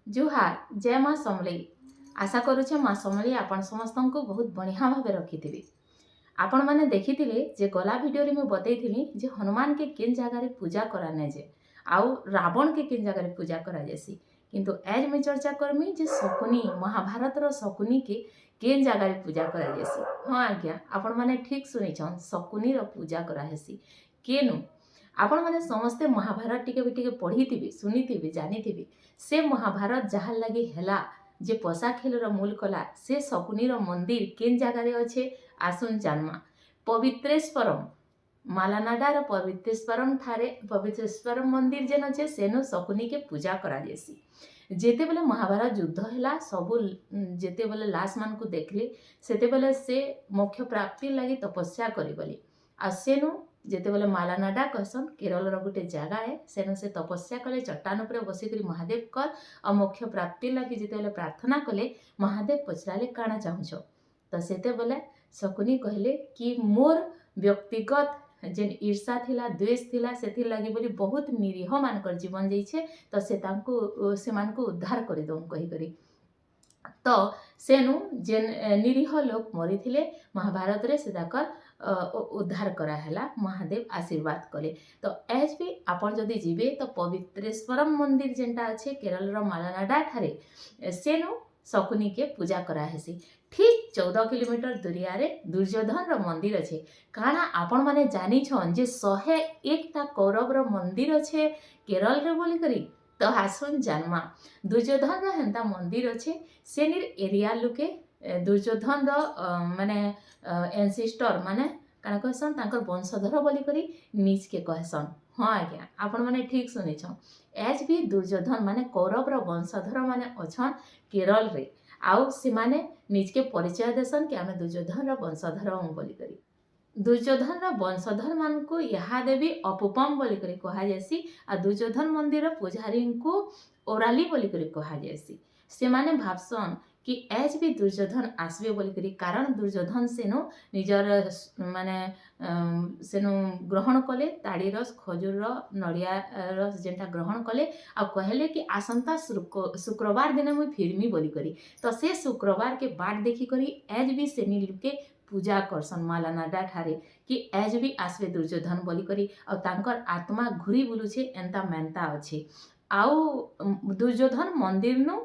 जुहार जय माँ समलेई। आशा करुचे माँ समलेई आपण समस्त को बहुत बढ़िया भाव रखी। आपण मैंने देखी जे गला भिडियो में बतई जे हनुमान के किन जगार पूजा कराने जे आउ रावण के किन जगार पूजा करा जैसी, किंतु एज में चर्चा करमी जे शकुनी महाभारत रो शकुनी के केन जगार पूजा करा जैसी। हाँ आज्ञा, आपण मैंने ठीक सुनी शकुनी रो पूजा करा हेसी केनु। आपण मैंने समस्ते महाभारत टिके पढ़ी थे, शुणी थे, जानी थे। से महाभारत जहाँ लगी हैला जे पशा खेल मूल कला से शकुनी मंदिर केन जगार अच्छे आसुन जानमा। पवित्रेश्वरम मालानाडार पवित्रेश्वरम ठारे पवित्रेश्वरम मंदिर जेन अच्छे सेनु शकुनी के पूजा करा जैसी। जेते बेले महाभारत युद्ध हैला सबू जेते बेले लाश मान को देखले सेते बेले से मोक्ष प्राप्ति लगी तपस्या करी बोली। आ सेनु जेते बेले मालानाडा कहसन केरल गोटे जगह है, सेनु से तपस्या कले चट्टान पर बसिक महादेव कर और मोक्ष प्राप्ति लगी जेते बेले प्रार्थना कले महादेव पचराले काना चाहूछ। तो सेते बेले शकुनी कहले कि मोर व्यक्तिगत जेन ईर्षा थिला द्वेष थिला सेथि लगी बोली बहुत निरीह मानकर जीवन जाइछे, तो से मान को उद्धार कर दो कही करी। तो सेनु जेन निरीह लोक मरी थिले महाभारत रे से उद्धार करा हैला, महादेव आशीर्वाद कले। तो एज भी आपण जदि जीवे तो पवित्रेश्वरम मंदिर जेनटा अच्छे केरल रो मालानाडा ठारे सेनु शकुनी के पूजा करा हेसी। ठीक 14 किलोमीटर दूरिया रे दुर्योधन रो मंदिर अच्छे। काना आपण माने जानी छन जे 101 ता कौरव रो मंदिर अच्छे केरल रे बोली करी। तो आसुन जानमा दुर्योधन रो हेंता मंदिर अच्छे सेनिर एरिया लुके दुर्योधन रो माने एंसिस्टर माने काना कहसन तांकर वंशधर बोली करी नीच के कहसन। हाँ आज्ञा, आपण माने ठीक सुनी छन। एज भी दुर्योधन माने कौरव रो वंशधर माने अछन केरल रे, आउ से माने निज के परिचय देसन कि आमे दुर्योधन रो वंशधर हूँ बोली करी। दुर्योधन रो वंशधर मान को यहाँ देवी अपुपम बोली करी कहा जैसी। आ दुर्योधन मंदिर पुजारी को ओराली बोली करी कहा जैसी। से माने भावसन कि एज भी दुर्योधन आसबे बोली करी, कारण दुर्योधन सेनु निजर माने सेनु ग्रहण कले ताड़ी रस खजूर नड़िया रस जेनटा ग्रहण कले आ कहले कि आसंता शुक्रवार दिन मुई फिरमी बोली करी। तो से शुक्रवार के बाट देखी करी एज भी सेनी लुके पूजा करसन मालानाडा ठारे कि एज भी आसबे दुर्योधन बोली करी और तांकर आत्मा घुरी बुलुछे एंता मेंता अच्छे। आउ दुर्योधन मंदिर नु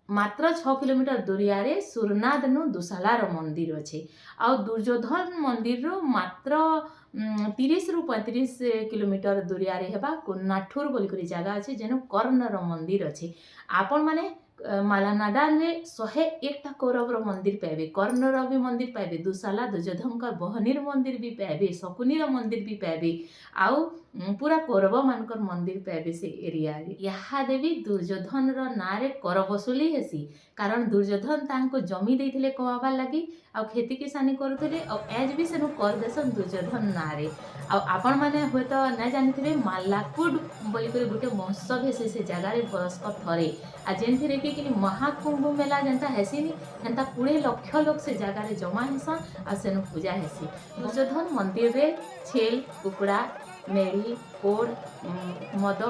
मात्र 6 किलोमीटर दूरिया रे सुरनाद नु दुसालार मंदिर अच्छे। आ दुर्योधन मंदिर रो मात्र 30 रु 35 किलोमीटर दूरिया रे हेबा नाठुर बोली करी जगह अच्छे जेनो कर्ण रो मंदिर अच्छे। आपण माने मालानाडा रे 101 टा कौरव रो मंदिर पाइबे, कर्ण रो भी मंदिर पाइबे, दुसाला दुर्योधन का बहनीर मंदिर भी पाइबे, शकुनी रो मंदिर भी पाइबे, आउ पूरा कौरव मानकर मंदिर पाइबे से एरिया रे। यहाँ देवी दुर्योधन रो नारे कर वसूली हेसी, कारण दुर्योधन तांको जमी देइथिले कमाबार लागि आ खेती किसानी करुथिले आ एज भी सेनु कर देसन दुर्योधन नारे। आ आपण माने होय तो ना जानिथिबे मालाकुड बोली करी गुटे महोत्सव हेसी से जगह रे बरस को थरे आ जेनथिरे कि महाकुंभ मेला जेनता हेसीनी हेंता 20 लाख लोग से जगह रे जमा हेसन आ सेनु पूजा हेसी। दुर्योधन मंदिर रे छेल कुकुड़ा मेढ़ी कोड़ मद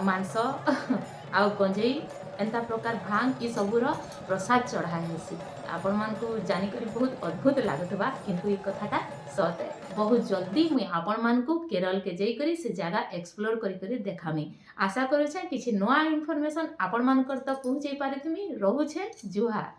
मांस आ गंजेई एंता प्रकार भांग ये सबूर प्रसाद चढ़ा हेसी। आपण मान को जानिकरी बहुत अद्भुत लागुवा, किंतु ये कथाटा सत है। बहुत जल्दी मुई आपण मान को केरल के जाइकरी से जगह एक्सप्लोर करी देखामी। आशा करूछे किछि नया इनफॉरमेशन आपण मान तक पहुँचे पारिथमी। रहुछे जुहार।